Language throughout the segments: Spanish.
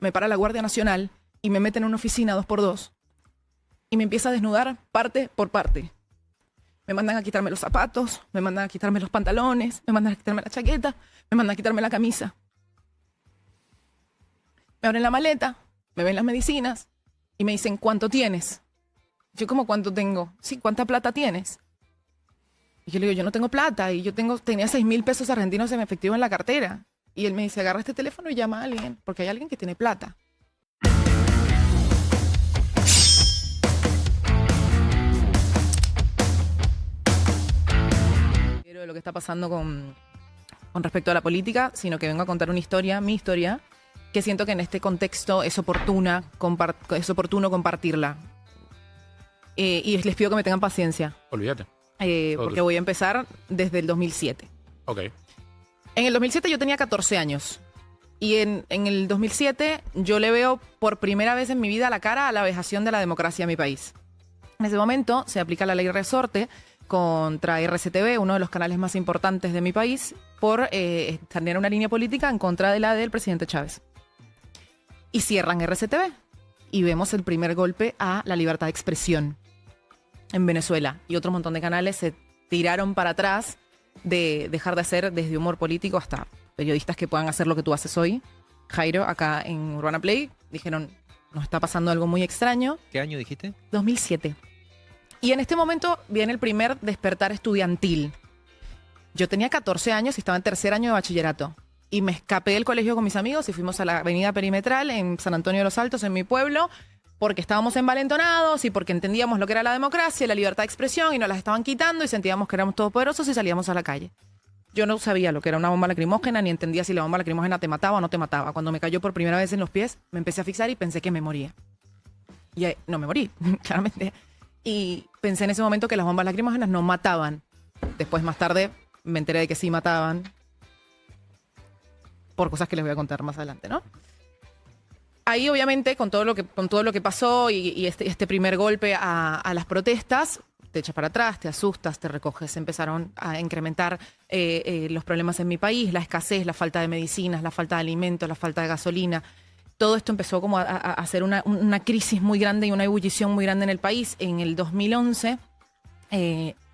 me para la Guardia Nacional y me mete en una oficina 2x2 y me empieza a desnudar parte por parte. Me mandan a quitarme los zapatos, me mandan a quitarme los pantalones, me mandan a quitarme la chaqueta, me mandan a quitarme la camisa. Me abren la maleta, me ven las medicinas y me dicen, ¿cuánto tienes? Yo como, ¿cuánto tengo? Sí, ¿cuánta plata tienes? Y yo le digo, yo no tengo plata y tenía 6.000 pesos argentinos en efectivo en la cartera. Y él me dice, agarra este teléfono y llama a alguien, porque hay alguien que tiene plata. De lo que está pasando con respecto a la política, sino que vengo a contar una historia, mi historia, que siento que en este contexto es oportuno compartirla. Y les pido que me tengan paciencia. Olvídate. Porque voy a empezar desde el 2007. Ok. En el 2007 yo tenía 14 años. Y en el 2007 yo le veo por primera vez en mi vida la cara a la vejación de la democracia en mi país. En ese momento se aplica la ley resorte contra RCTV, uno de los canales más importantes de mi país, por tener una línea política en contra de la del presidente Chávez. Y cierran RCTV. Y vemos el primer golpe a la libertad de expresión en Venezuela. Y otro montón de canales se tiraron para atrás de dejar de hacer desde humor político hasta periodistas que puedan hacer lo que tú haces hoy. Jairo, acá en Urbana Play, dijeron, nos está pasando algo muy extraño. ¿Qué año dijiste? 2007. Y en este momento viene el primer despertar estudiantil. Yo tenía 14 años y estaba en tercer año de bachillerato. Y me escapé del colegio con mis amigos y fuimos a la avenida Perimetral en San Antonio de los Altos, en mi pueblo, porque estábamos envalentonados y porque entendíamos lo que era la democracia y la libertad de expresión y nos las estaban quitando y sentíamos que éramos todopoderosos y salíamos a la calle. Yo no sabía lo que era una bomba lacrimógena ni entendía si la bomba lacrimógena te mataba o no te mataba. Cuando me cayó por primera vez en los pies, me empecé a fixar y pensé que me moría. Y no me morí, claramente. Y pensé en ese momento que las bombas lacrimógenas no mataban. Después, más tarde, me enteré de que sí mataban. Por cosas que les voy a contar más adelante, ¿no? Ahí, obviamente, con todo lo que pasó y este primer golpe a las protestas, te echas para atrás, te asustas, te recoges. Empezaron a incrementar los problemas en mi país, la escasez, la falta de medicinas, la falta de alimentos, la falta de gasolina. Todo esto empezó como a hacer una crisis muy grande y una ebullición muy grande en el país. En el 2011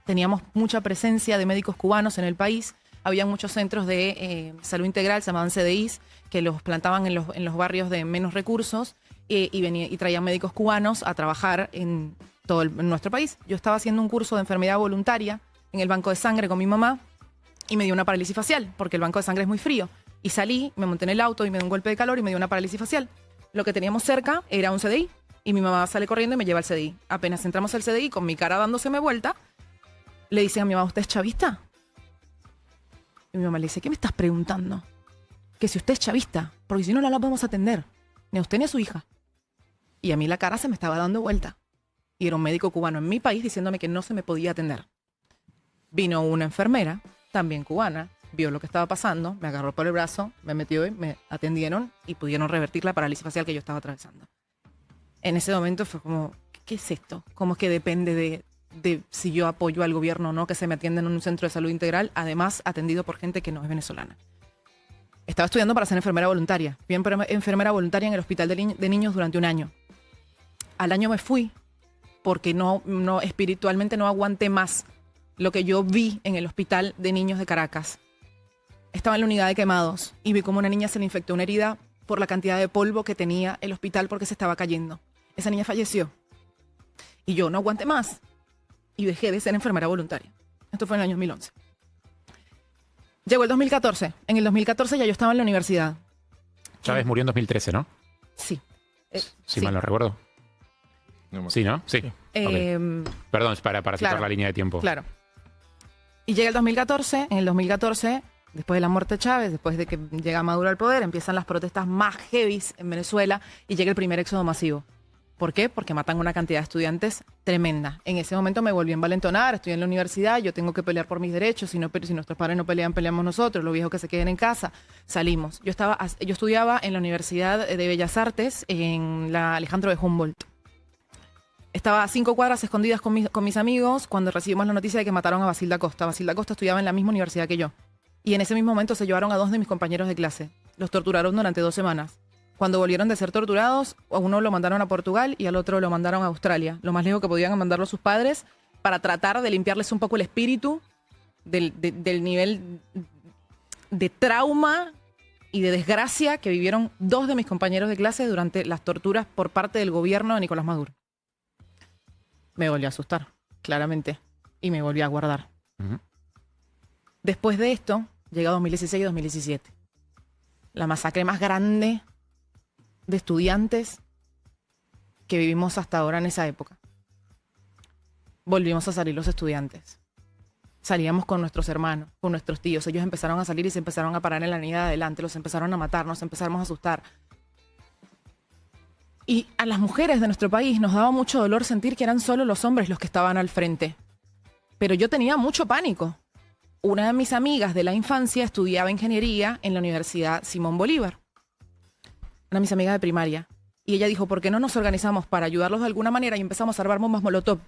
teníamos mucha presencia de médicos cubanos en el país. Había muchos centros de salud integral, se llamaban CDIs, que los plantaban en los barrios de menos recursos y traían médicos cubanos a trabajar en nuestro país. Yo estaba haciendo un curso de enfermedad voluntaria en el banco de sangre con mi mamá y me dio una parálisis facial, porque el banco de sangre es muy frío. Y salí, me monté en el auto y me dio un golpe de calor y me dio una parálisis facial. Lo que teníamos cerca era un CDI y mi mamá sale corriendo y me lleva al CDI. Apenas entramos al CDI, con mi cara dándoseme vuelta, le dicen a mi mamá, ¿usted es chavista? Y mi mamá le dice, ¿qué me estás preguntando? Que si usted es chavista, porque si no, no la podemos atender. Ni a usted ni a su hija. Y a mí la cara se me estaba dando vuelta. Y era un médico cubano en mi país diciéndome que no se me podía atender. Vino una enfermera, también cubana, vio lo que estaba pasando, me agarró por el brazo, me metió y me atendieron y pudieron revertir la parálisis facial que yo estaba atravesando. En ese momento fue como, ¿qué es esto? ¿Cómo es que depende de si yo apoyo al gobierno o no que se me atienda en un centro de salud integral, además atendido por gente que no es venezolana? Estaba estudiando para ser enfermera voluntaria. Fui enfermera voluntaria en el hospital de niños durante un año. Al año me fui porque no espiritualmente no aguanté más lo que yo vi en el hospital de niños de Caracas. Estaba en la unidad de quemados y vi como una niña se le infectó una herida por la cantidad de polvo que tenía el hospital porque se estaba cayendo. Esa niña falleció. Y yo no aguanté más. Y dejé de ser enfermera voluntaria. Esto fue en el año 2011. Llegó el 2014. En el 2014 ya yo estaba en la universidad. Chávez murió en 2013, ¿no? Sí. Si mal no recuerdo. No, Sí, ¿no? Sí. Okay. Perdón, es para citar claro, la línea de tiempo. Claro. Y llega el 2014. En el 2014, después de la muerte de Chávez, después de que llega Maduro al poder, empiezan las protestas más heavies en Venezuela y llega el primer éxodo masivo. ¿Por qué? Porque matan una cantidad de estudiantes tremenda. En ese momento me volví a envalentonar, estoy en la universidad, yo tengo que pelear por mis derechos, si nuestros padres no pelean, peleamos nosotros, los viejos que se queden en casa. Salimos. Yo estudiaba en la Universidad de Bellas Artes, en la Alejandro de Humboldt. Estaba a 5 cuadras escondidas con mis amigos cuando recibimos la noticia de que mataron a Basilda Costa. Basilda Costa estudiaba en la misma universidad que yo. Y en ese mismo momento se llevaron a 2 de mis compañeros de clase. Los torturaron durante 2 semanas. Cuando volvieron de ser torturados, a uno lo mandaron a Portugal y al otro lo mandaron a Australia. Lo más lejos que podían mandarlo sus padres para tratar de limpiarles un poco el espíritu del nivel de trauma y de desgracia que vivieron 2 de mis compañeros de clase durante las torturas por parte del gobierno de Nicolás Maduro. Me volvió a asustar, claramente, y me volvió a guardar. Después de esto, llega 2016 y 2017. La masacre más grande de estudiantes que vivimos hasta ahora en esa época. Volvimos a salir los estudiantes. Salíamos con nuestros hermanos, con nuestros tíos. Ellos empezaron a salir y se empezaron a parar en la avenida de adelante. Los empezaron a matar, nos empezamos a asustar. Y a las mujeres de nuestro país nos daba mucho dolor sentir que eran solo los hombres los que estaban al frente. Pero yo tenía mucho pánico. Una de mis amigas de la infancia estudiaba ingeniería en la Universidad Simón Bolívar. Una de mis amigas de primaria. Y ella dijo, ¿por qué no nos organizamos para ayudarlos de alguna manera y empezamos a armar bombas molotov?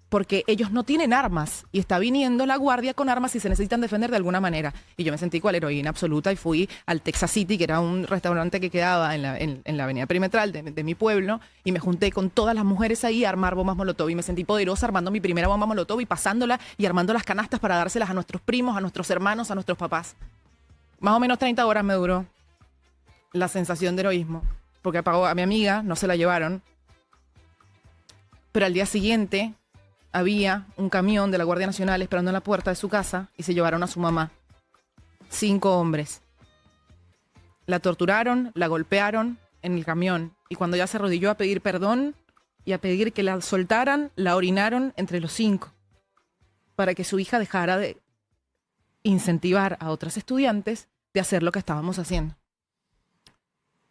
Porque ellos no tienen armas y está viniendo la guardia con armas y se necesitan defender de alguna manera. Y yo me sentí cual heroína absoluta y fui al Texas City, que era un restaurante que quedaba en la avenida perimetral de mi pueblo, y me junté con todas las mujeres ahí a armar bombas molotov. Y me sentí poderosa armando mi primera bomba molotov y pasándola y armando las canastas para dárselas a nuestros primos, a nuestros hermanos, a nuestros papás. Más o menos 30 horas me duró la sensación de heroísmo, porque apagó a mi amiga, no se la llevaron. Pero al día siguiente había un camión de la Guardia Nacional esperando en la puerta de su casa y se llevaron a su mamá. 5 hombres. La torturaron, la golpearon en el camión y cuando ya se arrodilló a pedir perdón y a pedir que la soltaran, la orinaron entre los 5 para que su hija dejara de incentivar a otros estudiantes de hacer lo que estábamos haciendo.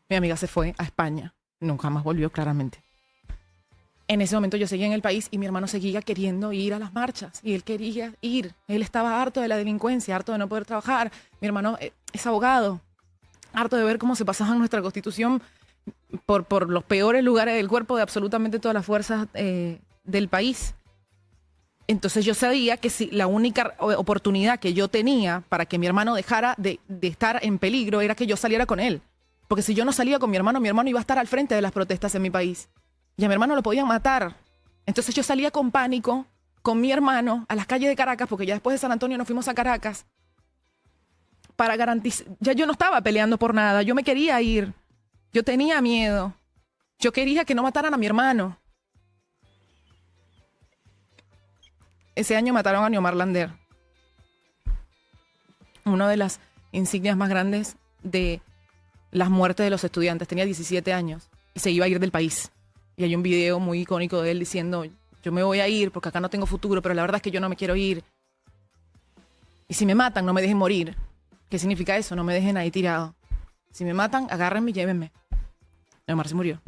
Mi amiga se fue a España. Nunca más volvió, claramente. En ese momento yo seguía en el país y mi hermano seguía queriendo ir a las marchas. Y él quería ir. Él estaba harto de la delincuencia, harto de no poder trabajar. Mi hermano es abogado. Harto de ver cómo se pasaba nuestra Constitución por los peores lugares del cuerpo de absolutamente todas las fuerzas del país. Entonces yo sabía que si la única oportunidad que yo tenía para que mi hermano dejara de estar en peligro era que yo saliera con él. Porque si yo no salía con mi hermano iba a estar al frente de las protestas en mi país. Y a mi hermano lo podían matar. Entonces yo salía con pánico, con mi hermano, a las calles de Caracas, porque ya después de San Antonio nos fuimos a Caracas, para garantizar. Ya yo no estaba peleando por nada, yo me quería ir. Yo tenía miedo. Yo quería que no mataran a mi hermano. Ese año mataron a Niomar Lander. Una de las insignias más grandes de las muertes de los estudiantes. Tenía 17 años y se iba a ir del país. Y hay un video muy icónico de él diciendo, yo me voy a ir porque acá no tengo futuro, pero la verdad es que yo no me quiero ir. Y si me matan, no me dejen morir. ¿Qué significa eso? No me dejen ahí tirado. Si me matan, agárrenme y llévenme. Omar se murió.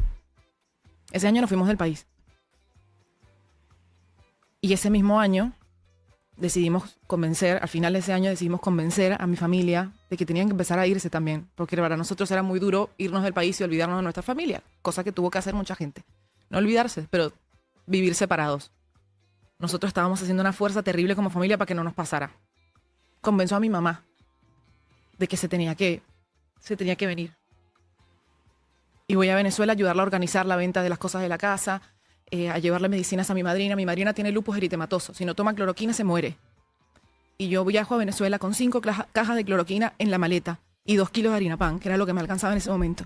Ese año nos fuimos del país. Y ese mismo año al final de ese año decidimos convencer a mi familia de que tenían que empezar a irse también, porque para nosotros era muy duro irnos del país y olvidarnos de nuestra familia, cosa que tuvo que hacer mucha gente. No olvidarse, pero vivir separados. Nosotros estábamos haciendo una fuerza terrible como familia para que no nos pasara. Convenció a mi mamá de que se tenía que venir. Y voy a Venezuela a ayudarla a organizar la venta de las cosas de la casa, a llevarle medicinas a mi madrina. Mi madrina tiene lupus eritematoso. Si no toma cloroquina, se muere. Y yo viajo a Venezuela con 5 cajas de cloroquina en la maleta y 2 kilos de harina pan, que era lo que me alcanzaba en ese momento.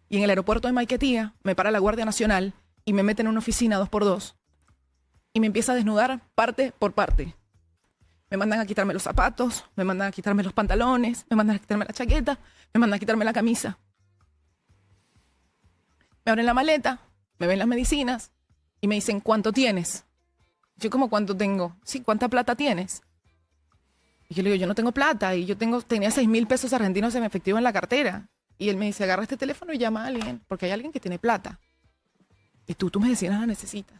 Y en el aeropuerto de Maiquetía me para la Guardia Nacional y me mete en una oficina 2x2 y me empieza a desnudar parte por parte. Me mandan a quitarme los zapatos, me mandan a quitarme los pantalones, me mandan a quitarme la chaqueta, me mandan a quitarme la camisa. Me abren la maleta, me ven las medicinas y me dicen, ¿cuánto tienes? Yo como, ¿cuánto tengo? Sí, ¿cuánta plata tienes? Y yo le digo, yo no tengo plata. Y tenía 6.000 pesos argentinos en efectivo en la cartera. Y él me dice, agarra este teléfono y llama a alguien, porque hay alguien que tiene plata. Y tú me decías, la necesitas.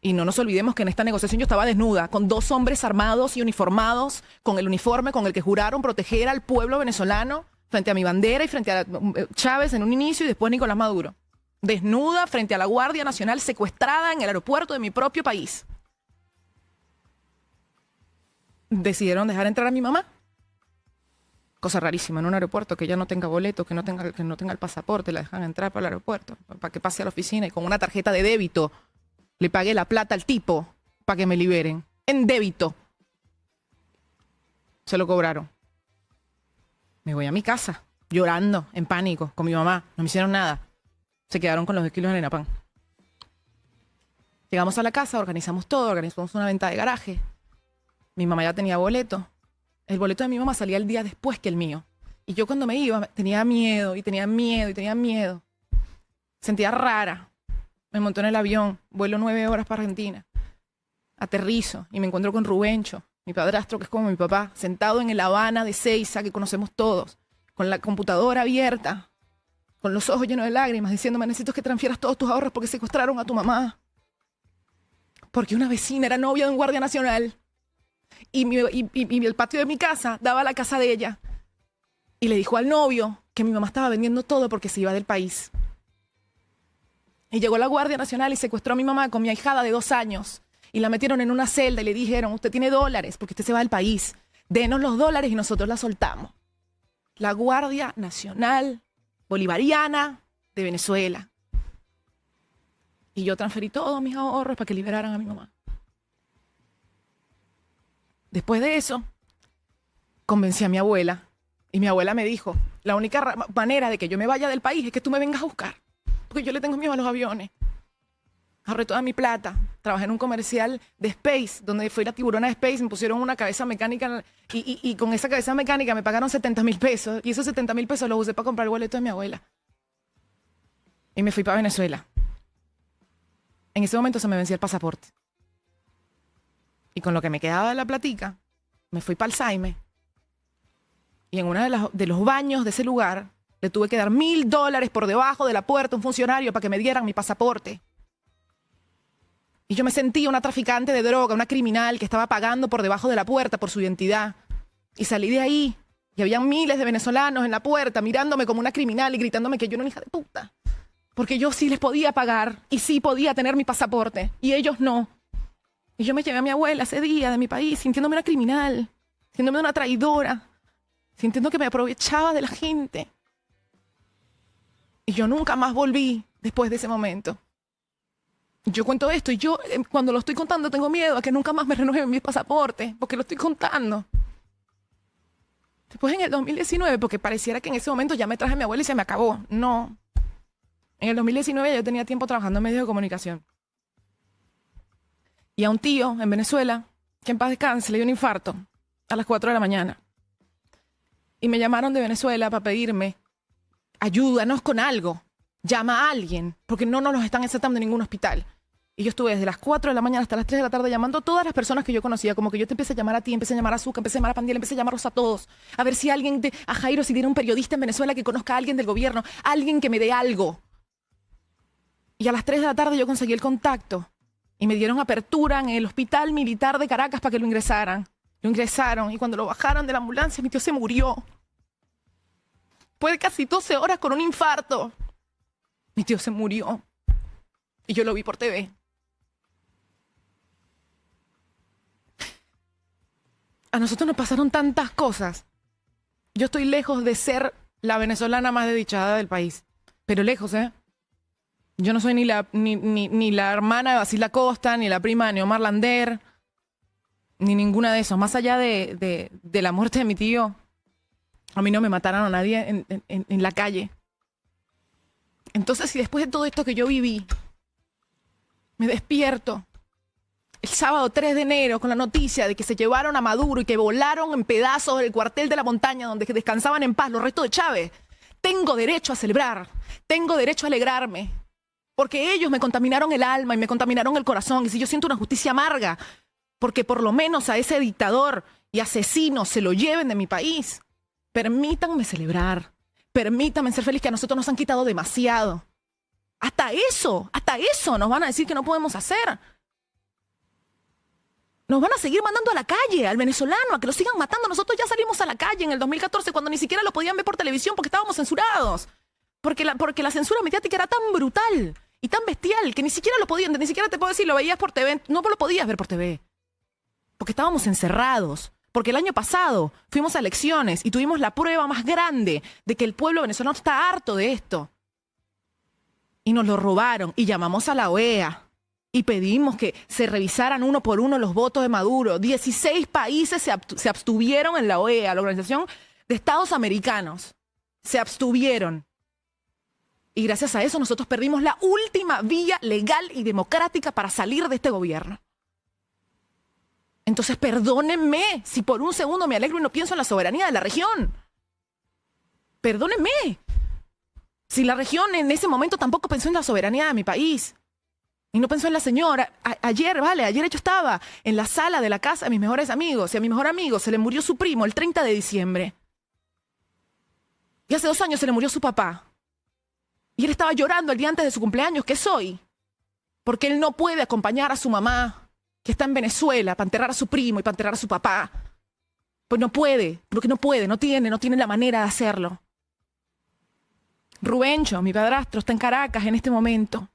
Y no nos olvidemos que en esta negociación yo estaba desnuda, con 2 hombres armados y uniformados, con el uniforme con el que juraron proteger al pueblo venezolano frente a mi bandera y frente a Chávez en un inicio y después Nicolás Maduro. Desnuda frente a la Guardia Nacional, secuestrada en el aeropuerto de mi propio país. Decidieron dejar entrar a mi mamá Cosa rarísima en un aeropuerto, que ella no tenga boleto, que no tenga el pasaporte, la dejan entrar para el aeropuerto, para que pase a la oficina y con una tarjeta de débito le pague la plata al tipo para que me liberen. En débito. Se lo cobraron. Me voy a mi casa, llorando, en pánico, con mi mamá. No me hicieron nada. Se quedaron con los 2 kilos de harina pan. Llegamos a la casa, organizamos todo, organizamos una venta de garaje. Mi mamá ya tenía boleto. El boleto de mi mamá salía el día después que el mío. Y yo cuando me iba tenía miedo, y tenía miedo, y tenía miedo. Sentía rara. Me monté en el avión, vuelo 9 horas para Argentina. Aterrizo y me encuentro con Rubencho, mi padrastro, que es como mi papá, sentado en el Habana de Seiza, que conocemos todos, con la computadora abierta, con los ojos llenos de lágrimas, diciéndome: necesito que transfieras todos tus ahorros porque secuestraron a tu mamá. Porque una vecina era novia de un guardia nacional. Y el patio de mi casa daba a la casa de ella. Y le dijo al novio que mi mamá estaba vendiendo todo porque se iba del país. Y llegó la Guardia Nacional y secuestró a mi mamá con mi ahijada de 2 años. Y la metieron en una celda y le dijeron: usted tiene dólares porque usted se va del país. Denos los dólares y nosotros la soltamos. La Guardia Nacional Bolivariana de Venezuela. Y yo transferí todos mis ahorros para que liberaran a mi mamá. Después de eso, convencí a mi abuela. Y mi abuela me dijo: la única manera de que yo me vaya del país es que tú me vengas a buscar. Porque yo le tengo miedo a los aviones. Ahorré toda mi plata. Trabajé en un comercial de Space, donde fui la tiburona de Space. Me pusieron una cabeza mecánica y con esa cabeza mecánica me pagaron 70.000 pesos. Y esos 70.000 pesos los usé para comprar el boleto de mi abuela. Y me fui para Venezuela. En ese momento se me vencía el pasaporte. Y con lo que me quedaba de la platica, me fui para el Saime. Y en uno de los baños de ese lugar, le tuve que dar $1.000 por debajo de la puerta a un funcionario para que me dieran mi pasaporte. Y yo me sentía una traficante de droga, una criminal que estaba pagando por debajo de la puerta por su identidad. Y salí de ahí. Y había miles de venezolanos en la puerta mirándome como una criminal y gritándome que yo era una hija de puta. Porque yo sí les podía pagar y sí podía tener mi pasaporte. Y ellos no. Y yo me llevé a mi abuela ese día de mi país sintiéndome una criminal, sintiéndome una traidora, sintiendo que me aprovechaba de la gente. Y yo nunca más volví después de ese momento. Yo cuento esto y yo cuando lo estoy contando tengo miedo a que nunca más me renueven mi pasaporte, porque lo estoy contando. Después en el 2019, porque pareciera que en ese momento ya me traje a mi abuela y se me acabó. No. En el 2019 yo tenía tiempo trabajando en medios de comunicación. Y a un tío en Venezuela, que en paz descanse, le dio un infarto a las 4 de la mañana. Y me llamaron de Venezuela para pedirme: ayúdanos con algo, llama a alguien, porque no nos los están aceptando en ningún hospital. Y yo estuve desde las 4 de la mañana hasta las 3 de la tarde llamando a todas las personas que yo conocía, como que yo te empecé a llamar a ti, empecé a llamar a Zucca, empecé a llamar a Pandiel, empecé a llamarlos a todos, a ver si alguien, a Jairo, si tiene un periodista en Venezuela que conozca a alguien del gobierno, alguien que me dé algo. Y a las 3 de la tarde yo conseguí el contacto y me dieron apertura en el Hospital Militar de Caracas para que lo ingresaran. Lo ingresaron y cuando lo bajaron de la ambulancia, mi tío se murió. Fue de casi 12 horas con un infarto. Mi tío se murió y yo lo vi por TV. A nosotros nos pasaron tantas cosas. Yo estoy lejos de ser la venezolana más desdichada del país. Pero lejos, ¿eh? Yo no soy ni la hermana de Basil Acosta, ni la prima de Neomar Lander, ni ninguna de esos. Más allá de la muerte de mi tío, a mí no me mataron a nadie en la calle. Entonces, si después de todo esto que yo viví, me despierto el sábado 3 de enero con la noticia de que se llevaron a Maduro y que volaron en pedazos el cuartel de la montaña donde descansaban en paz los restos de Chávez, tengo derecho a celebrar, tengo derecho a alegrarme, porque ellos me contaminaron el alma y me contaminaron el corazón. Y si yo siento una justicia amarga, porque por lo menos a ese dictador y asesino se lo lleven de mi país, permítanme celebrar, permítanme ser feliz, que a nosotros nos han quitado demasiado. Hasta eso nos van a decir que no podemos hacer. Nos van a seguir mandando a la calle, al venezolano, a que lo sigan matando. Nosotros ya salimos a la calle en el 2014 cuando ni siquiera lo podían ver por televisión porque estábamos censurados. Porque la censura mediática era tan brutal y tan bestial que ni siquiera lo podían, ni siquiera te puedo decir, lo veías por TV, no lo podías ver por TV. Porque estábamos encerrados, Porque el año pasado fuimos a elecciones y tuvimos la prueba más grande de que el pueblo venezolano está harto de esto. Y nos lo robaron y llamamos a la OEA y pedimos que se revisaran uno por uno los votos de Maduro. 16 países se abstuvieron en la OEA, la Organización de Estados Americanos. Se abstuvieron. Y gracias a eso nosotros perdimos la última vía legal y democrática para salir de este gobierno. Entonces, perdónenme si por un segundo me alegro y no pienso en la soberanía de la región. Perdónenme si la región en ese momento tampoco pensó en la soberanía de mi país. Y no pensó en la señora. Ayer yo estaba en la sala de la casa de mis mejores amigos y a mi mejor amigo se le murió su primo el 30 de diciembre. Y hace 2 años se le murió su papá. Y él estaba llorando el día antes de su cumpleaños, que es hoy, porque él no puede acompañar a su mamá, que está en Venezuela, para enterrar a su primo y para enterrar a su papá. Pues no puede, porque no puede, no tiene la manera de hacerlo. Rubencho, mi padrastro, está en Caracas en este momento.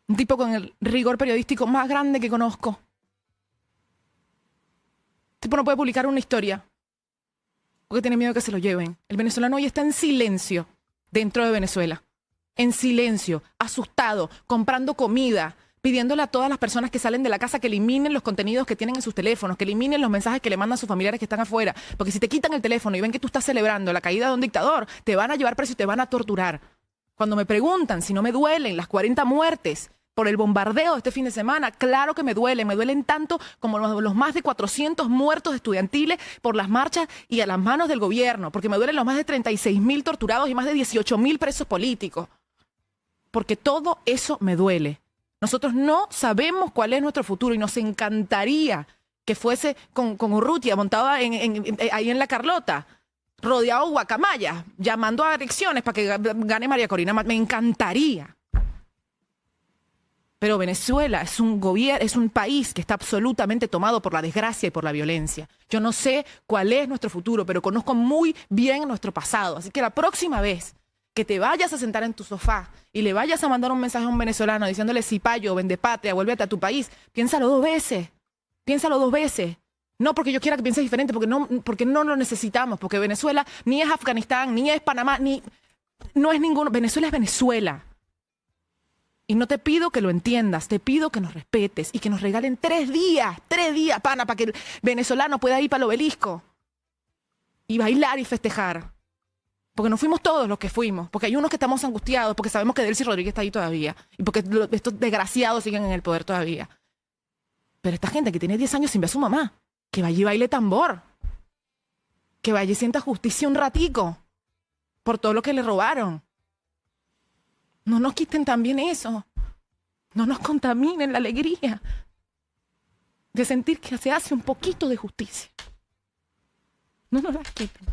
Un tipo con el rigor periodístico más grande que conozco. El tipo no puede publicar una historia, porque tiene miedo de que se lo lleven. El venezolano hoy está en silencio dentro de Venezuela. En silencio, asustado, comprando comida, pidiéndole a todas las personas que salen de la casa que eliminen los contenidos que tienen en sus teléfonos, que eliminen los mensajes que le mandan a sus familiares que están afuera. Porque si te quitan el teléfono y ven que tú estás celebrando la caída de un dictador, te van a llevar preso y te van a torturar. Cuando me preguntan si no me duelen las 40 muertes por el bombardeo de este fin de semana, claro que me duelen tanto como los más de 400 muertos estudiantiles por las marchas y a las manos del gobierno, porque me duelen los más de 36.000 torturados y más de 18.000 presos políticos. Porque todo eso me duele. Nosotros no sabemos cuál es nuestro futuro y nos encantaría que fuese con Urrutia montado ahí en la Carlota, rodeado de guacamayas, llamando a elecciones para que gane María Corina. Me encantaría. Pero Venezuela es un país que está absolutamente tomado por la desgracia y por la violencia. Yo no sé cuál es nuestro futuro, pero conozco muy bien nuestro pasado. Así que la próxima vez que te vayas a sentar en tu sofá y le vayas a mandar un mensaje a un venezolano diciéndole cipayo, vende patria, vuélvete a tu país, piénsalo 2 veces. Piénsalo 2 veces. No porque yo quiera que pienses diferente, porque no lo necesitamos, porque Venezuela ni es Afganistán, ni es Panamá, no es ninguno. Venezuela es Venezuela. Y no te pido que lo entiendas, te pido que nos respetes y que nos regalen 3 días, pana, para que el venezolano pueda ir para el obelisco y bailar y festejar. Porque no fuimos todos los que fuimos, porque hay unos que estamos angustiados, porque sabemos que Delcy Rodríguez está ahí todavía y porque estos desgraciados siguen en el poder todavía. Pero esta gente que tiene 10 años sin ver a su mamá, que vaya y baile tambor, que vaya y sienta justicia un ratico por todo lo que le robaron. No nos quiten también eso. No nos contaminen la alegría de sentir que se hace un poquito de justicia. No nos la quiten.